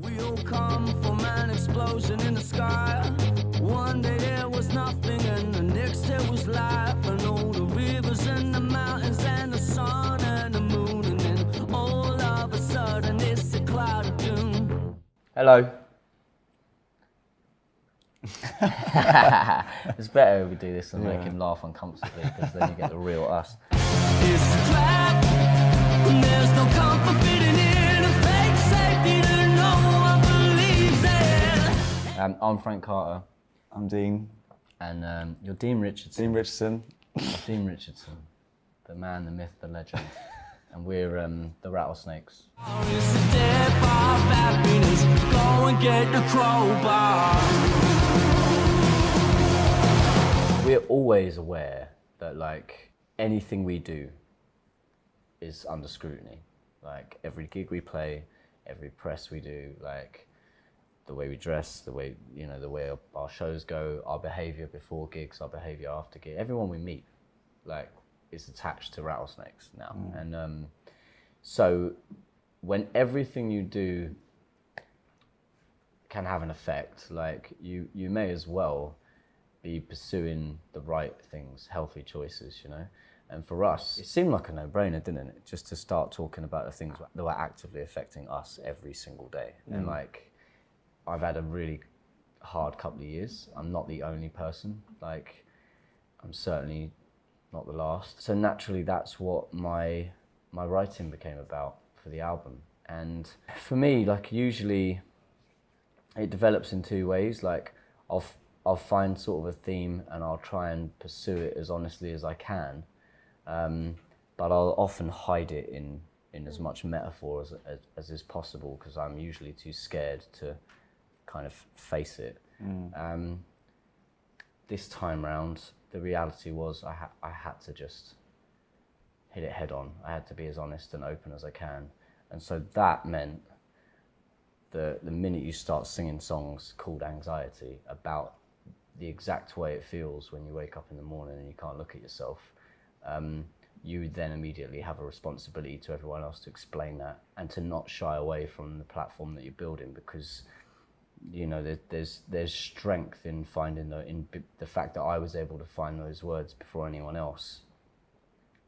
We all come from an explosion in the sky. One day there was nothing and the next there was life. And all the rivers and the mountains and the sun and the moon. And then all of a sudden it's a cloud of doom. Hello. It's better if we do this and make him laugh uncomfortably, because then you get the real us. It's a trap, and there's no comfort fitting in a fake safety that no one believes in. I'm Frank Carter. I'm Dean. And you're Dean Richardson. Dean Richardson. Dean Richardson, the man, the myth, the legend. And we're the Rattlesnakes. It's a dead bar of happiness. Go and get the crowbar. We're always aware that like anything we do is under scrutiny. Like every gig we play, every press we do, like the way we dress, the way, you know, the way our shows go, our behavior before gigs, our behavior after gigs, everyone we meet, like, is attached to Rattlesnakes now. And so when everything you do can have an effect, like you may as well be pursuing the right things, healthy choices, you know? And for us, it seemed like a no-brainer, didn't it? Just to start talking about the things that were actively affecting us every single day. And like, I've had a really hard couple of years. I'm not the only person. Like, I'm certainly not the last. So naturally, that's what my writing became about for the album. And for me, like, usually it develops in two ways. Like, I'll find sort of a theme and I'll try and pursue it as honestly as I can. But I'll often hide it in as much metaphor as is possible, because I'm usually too scared to kind of face it. This time round, the reality was I had to just hit it head on. I had to be as honest and open as I can. And so that meant the minute you start singing songs called Anxiety about the exact way it feels when you wake up in the morning and you can't look at yourself, you then immediately have a responsibility to everyone else to explain that and to not shy away from the platform that you're building, because you know there's strength in finding the fact that I was able to find those words before anyone else,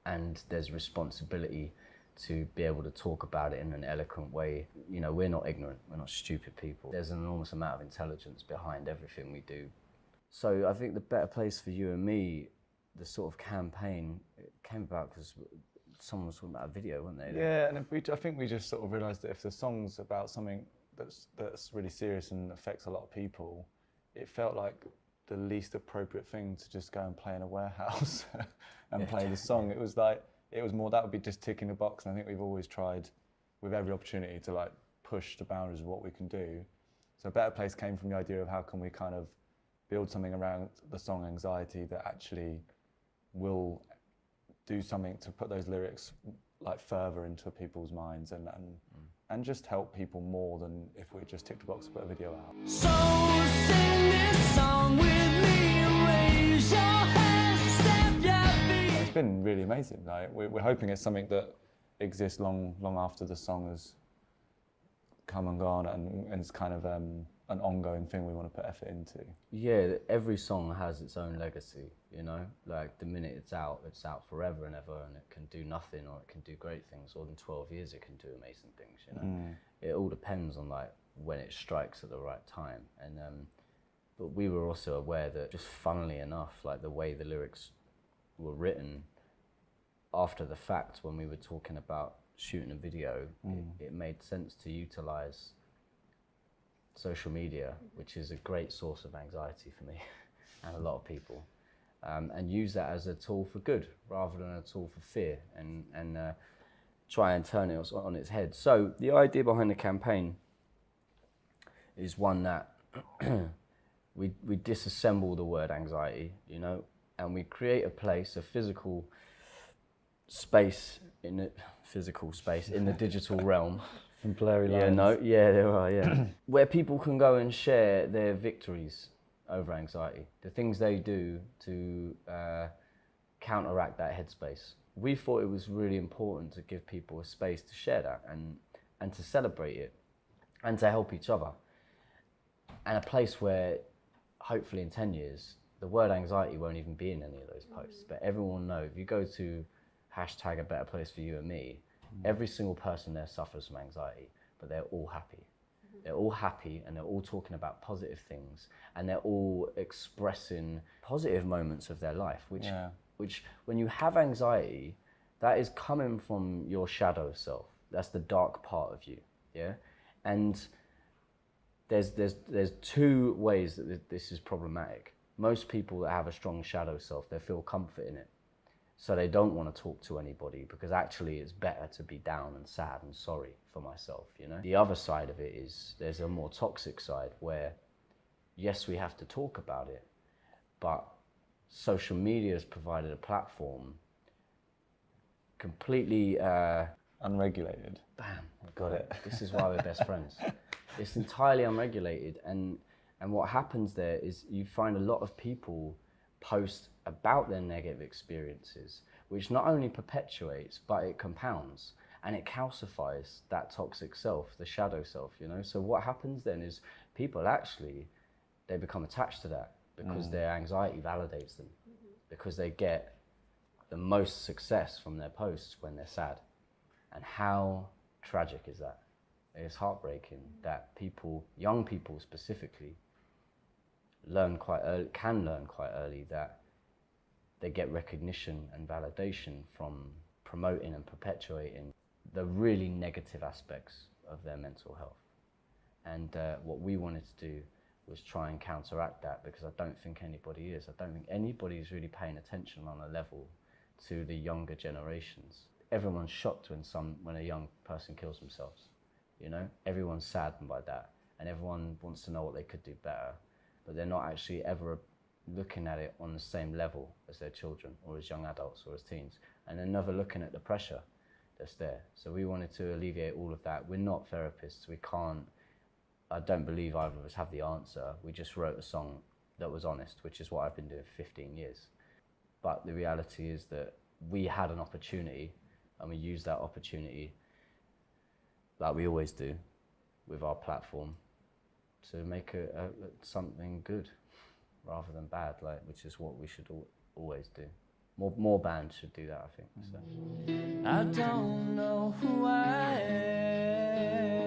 and there's responsibility to be able to talk about it in an eloquent way. You know, we're not ignorant, we're not stupid people. There's an enormous amount of intelligence behind everything we do. So I think the Better Place for You and Me, the sort of campaign, it came about because someone was talking about a video, weren't they? Yeah, and I think we just sort of realised that if the song's about something that's really serious and affects a lot of people, it felt like the least appropriate thing to just go and play in a warehouse and play the song. It was like, it was more, that would be just ticking a box, and I think we've always tried with every opportunity to like push the boundaries of what we can do. So Better Place came from the idea of how can we kind of build something around the song Anxiety that actually will do something to put those lyrics like further into people's minds and just help people more than if we just ticked a box and put a video out. So sing this song with me, raise your hands, step your feet. It's been really amazing. Like we're hoping it's something that exists long after the song has come and gone, and it's kind of an ongoing thing we want to put effort into. Yeah, every song has its own legacy, you know? Like the minute it's out forever and ever, and it can do nothing or it can do great things, or in 12 years it can do amazing things, you know? It all depends on like when it strikes at the right time. And but we were also aware that, just funnily enough, like the way the lyrics were written after the fact, when we were talking about shooting a video, it made sense to utilize social media, which is a great source of anxiety for me and a lot of people, and use that as a tool for good rather than a tool for fear, and try and turn it on its head. So the idea behind the campaign is one that we disassemble the word anxiety, you know, and we create a place, a physical space in the digital realm. Some blurry lines. Yeah, no, yeah, there are, yeah. Where people can go and share their victories over anxiety, the things they do to counteract that headspace. We thought it was really important to give people a space to share that and to celebrate it. and to help each other. And a place where hopefully in 10 years, the word anxiety won't even be in any of those posts, but everyone will know. If you go to hashtag a better place for you and me, every single person there suffers from anxiety, but they're all happy. They're all happy and they're all talking about positive things and they're all expressing positive moments of their life, which when you have anxiety, that is coming from your shadow self. That's the dark part of you, yeah? And there's two ways that this is problematic. Most people that have a strong shadow self, they feel comfort in it. So they don't want to talk to anybody because actually it's better to be down and sad and sorry for myself, you know? The other side of it is there's a more toxic side where, yes, we have to talk about it, but social media has provided a platform completely... unregulated. Bam, got it. This is why we're best friends. It's entirely unregulated, and what happens there is you find a lot of people post about their negative experiences, which not only perpetuates, but it compounds and it calcifies that toxic self, the shadow self, you know? So what happens then is people actually, they become attached to that because their anxiety validates them, because they get the most success from their posts when they're sad. And how tragic is that? It's heartbreaking that people, young people specifically, can learn quite early that they get recognition and validation from promoting and perpetuating the really negative aspects of their mental health. And what we wanted to do was try and counteract that, because I don't think anybody is. I don't think anybody is really paying attention on a level to the younger generations. Everyone's shocked when a young person kills themselves, you know? Everyone's saddened by that, and everyone wants to know what they could do better, but they're not actually ever looking at it on the same level as their children or as young adults or as teens, and they're never looking at the pressure that's there. So we wanted to alleviate all of that. We're not therapists. We can't, I don't believe either of us have the answer. We just wrote a song that was honest, which is what I've been doing for 15 years. But the reality is that we had an opportunity, and we used that opportunity, like we always do, with our platform, to make something good rather than bad, which is what we should always do. More bands should do that, I think. So. I don't know who I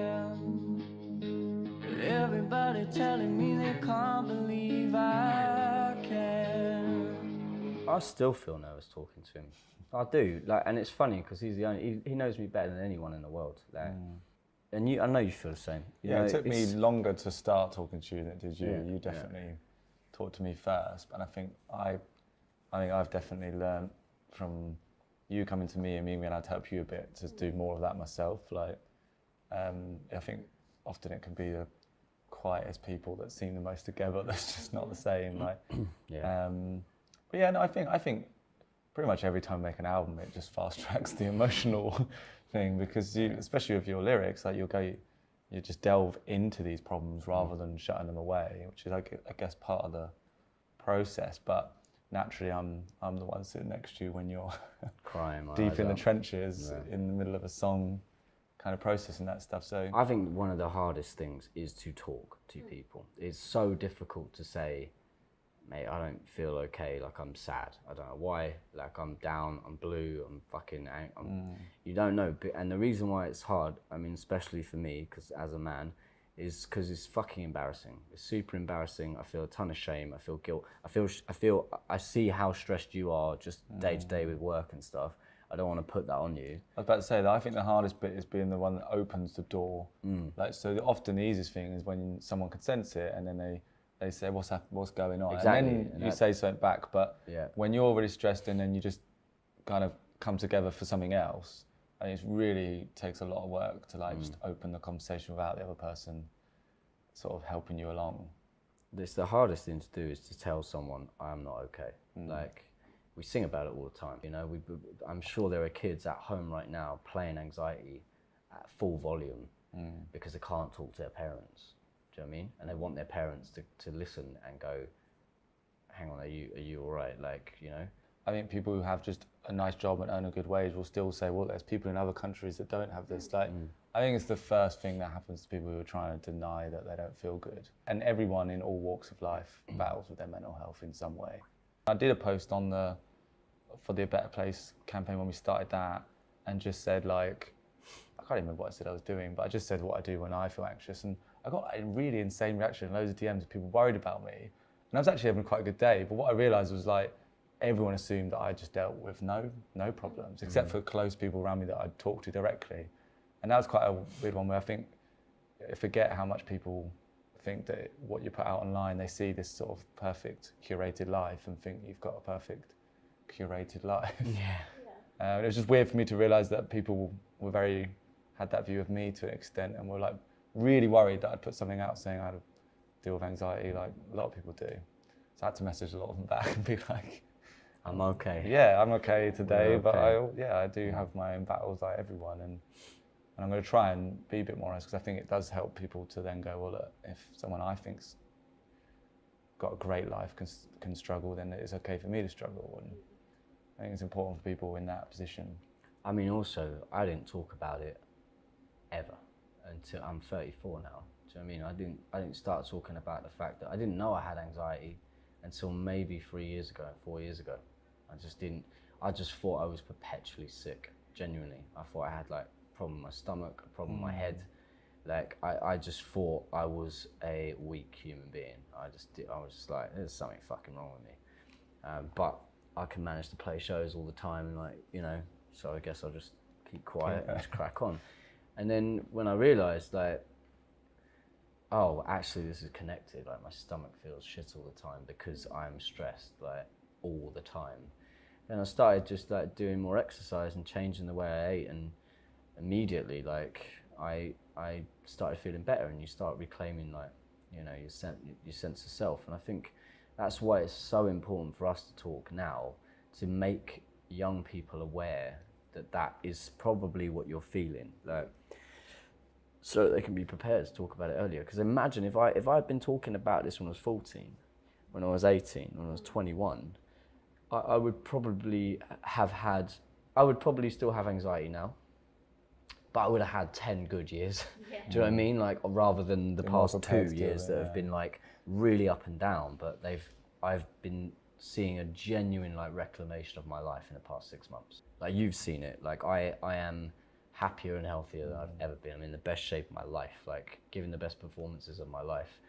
am, but everybody telling me they can't believe I can. I still feel nervous talking to him. I do, and it's funny because he's the only, he knows me better than anyone in the world. And I know you feel the same. It took me longer to start talking to you than it did you. Yeah, you definitely talked to me first, and I think I've definitely learned from you coming to me and me being able to help you a bit to do more of that myself. I think often it can be the quietest people that seem the most together. That's just not the same. But yeah, no, I think pretty much every time I make an album, it just fast tracks the emotional thing, because especially with your lyrics, you just delve into these problems rather than shutting them away, which is, I guess, part of the process. But naturally, I'm the one sitting next to you when you're crying deep in the trenches, in the middle of a song, kind of processing that stuff. So I think one of the hardest things is to talk to people. It's so difficult to say, mate, I don't feel okay, I'm sad. I don't know why, I'm down, I'm blue, I'm fucking angry. You don't know, and the reason why it's hard, I mean, especially for me, because as a man, is because it's fucking embarrassing. It's super embarrassing. I feel a ton of shame. I feel guilt. I see how stressed you are just day to day with work and stuff. I don't want to put that on you. I was about to say that I think the hardest bit is being the one that opens the door. So often the easiest thing is when someone can sense it, and then they say, what's going on? Exactly. And then you say something back, but when you're already stressed and then you just kind of come together for something else, and it really takes a lot of work to just open the conversation without the other person sort of helping you along. It's the hardest thing to do, is to tell someone I'm not okay. We sing about it all the time, you know. I'm sure there are kids at home right now playing anxiety at full volume because they can't talk to their parents. Do you know what I mean? And they want their parents to listen and go, hang on, are you all right? You know? I think people who have just a nice job and earn a good wage will still say, well, there's people in other countries that don't have this. I think it's the first thing that happens to people who are trying to deny that they don't feel good. And everyone in all walks of life battles with their mental health in some way. I did a post on for the A Better Place campaign when we started that, and just said like, I can't even remember what I said I was doing, but I just said what I do when I feel anxious. And I got a really insane reaction, loads of DMs of people worried about me. And I was actually having quite a good day, but what I realised was like, everyone assumed that I just dealt with no problems, except for close people around me that I'd talk to directly. And that was quite a weird one where I think, I forget how much people think that what you put out online, they see this sort of perfect curated life and think you've got a perfect curated life. Yeah. It was just weird for me to realise that people were had that view of me to an extent, and were like really worried that I'd put something out saying I deal with anxiety like a lot of people do. So I had to message a lot of them back and be like, I'm okay. Yeah, I'm okay today, You're okay. but I do have my own battles like everyone, and I'm going to try and be a bit more honest, because I think it does help people to then go, well, look, if someone I think's got a great life can struggle, then it's okay for me to struggle. And I think it's important for people in that position. I mean, also, I didn't talk about it ever until I'm 34 now. Do you know what I mean? I didn't start talking about the fact that I didn't know I had anxiety until maybe 4 years ago. I just thought I was perpetually sick, genuinely. I thought I had like a problem with my stomach, a problem with my head. Like, I just thought I was a weak human being. I was just like, there's something fucking wrong with me. But I can manage to play shows all the time, and like, you know, so I guess I'll just keep quiet and just crack on. And then when I realised, like, oh, actually this is connected, like my stomach feels shit all the time because I'm stressed, like, all the time. Then I started just like doing more exercise and changing the way I ate, and immediately, like, I started feeling better, and you start reclaiming, like, you know, your sense of self. And I think that's why it's so important for us to talk now, to make young people aware that that is probably what you're feeling, like, so they can be prepared to talk about it earlier. Because imagine if I'd been talking about this when I was 14, when I was 18, when I was 21, I would probably still have anxiety now, but I would have had 10 good years. Yeah. Do you know what I mean? Like, rather than the past 2 years that have been like really up and down, but I've been seeing a genuine like reclamation of my life in the past 6 months. Like, you've seen it. Like, I am happier and healthier than I've ever been. I'm in the best shape of my life, like giving the best performances of my life,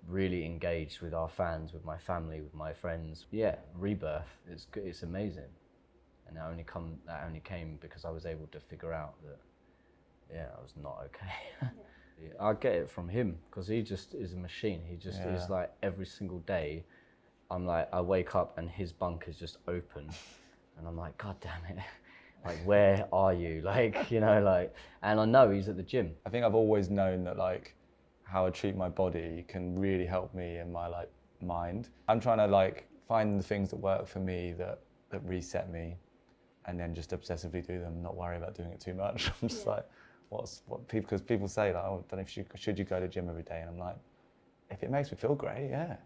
really engaged with our fans, with my family, with my friends. Yeah, rebirth, it's amazing. And that only came because I was able to figure out that, yeah, I was not okay. Yeah. I get it from him, because he just is a machine. He just is like, every single day, I'm like, I wake up and his bunk is just open, and I'm like, God damn it. Like, where are you? Like, you know, like, and I know he's at the gym. I think I've always known that, like, how I treat my body can really help me in my like mind. I'm trying to like find the things that work for me, that reset me, and then just obsessively do them, not worry about doing it too much. I'm just like, because people say like, oh, I don't know if should you go to the gym every day? And I'm like, if it makes me feel great, yeah.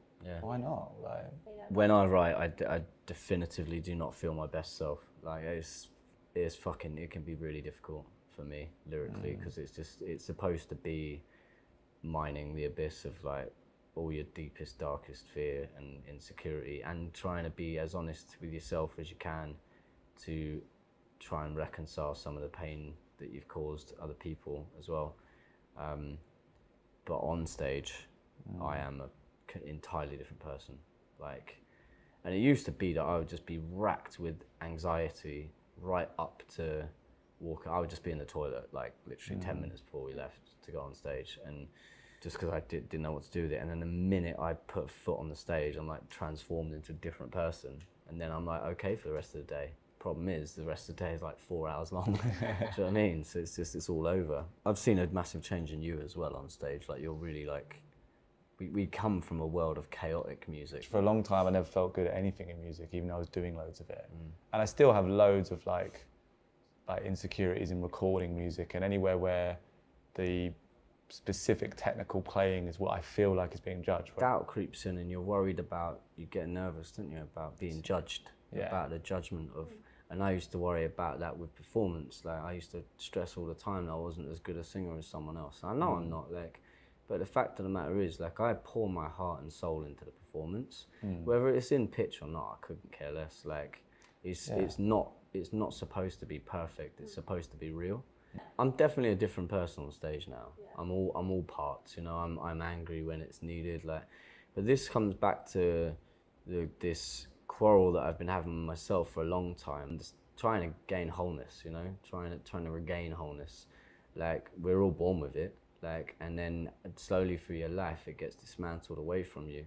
Why not? Like, when I write, I definitively do not feel my best self. Like, it can be really difficult for me lyrically, because it's supposed to be mining the abyss of like all your deepest, darkest fear and insecurity, and trying to be as honest with yourself as you can to try and reconcile some of the pain that you've caused other people as well. But on stage, I am an entirely different person. Like, and it used to be that I would just be racked with anxiety right up to I would just be in the toilet, like literally 10 minutes before we left to go on stage, and just because I didn't know what to do with it. And then the minute I put a foot on the stage, I'm like transformed into a different person, and then I'm like okay for the rest of the day. Problem is, the rest of the day is like 4 hours long. Do you know what I mean? So it's all over. I've seen a massive change in you as well on stage. Like, you're really like, we come from a world of chaotic music. For a long time, I never felt good at anything in music, even though I was doing loads of it. And I still have loads of like insecurities in recording music, and anywhere where the specific technical playing is what I feel like is being judged. Doubt creeps in, and you're worried about, you get nervous, don't you, about being judged, about the judgment of And I used to worry about that with performance. Like, I used to stress all the time that I wasn't as good a singer as someone else. I know I'm not, like, but the fact of the matter is, like, I pour my heart and soul into the performance. Whether it's in pitch or not, I couldn't care less. Like, it's not supposed to be perfect. It's supposed to be real. I'm definitely a different person on stage now. I'm all parts, you know. I'm angry when it's needed, like, but this comes back to this quarrel that I've been having with myself for a long time. Just trying to gain wholeness, you know, trying to regain wholeness. Like, we're all born with it, like, and then slowly through your life it gets dismantled away from you,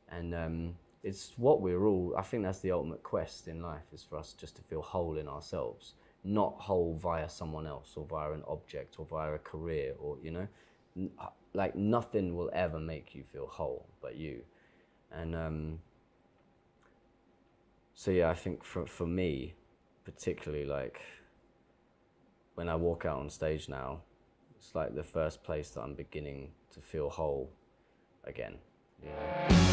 and it's what we're all. I think that's the ultimate quest in life, is for us just to feel whole in ourselves, not whole via someone else or via an object or via a career, or, you know, like, nothing will ever make you feel whole but you. And so yeah, I think for me particularly, like, when I walk out on stage now, it's like the first place that I'm beginning to feel whole again, you know?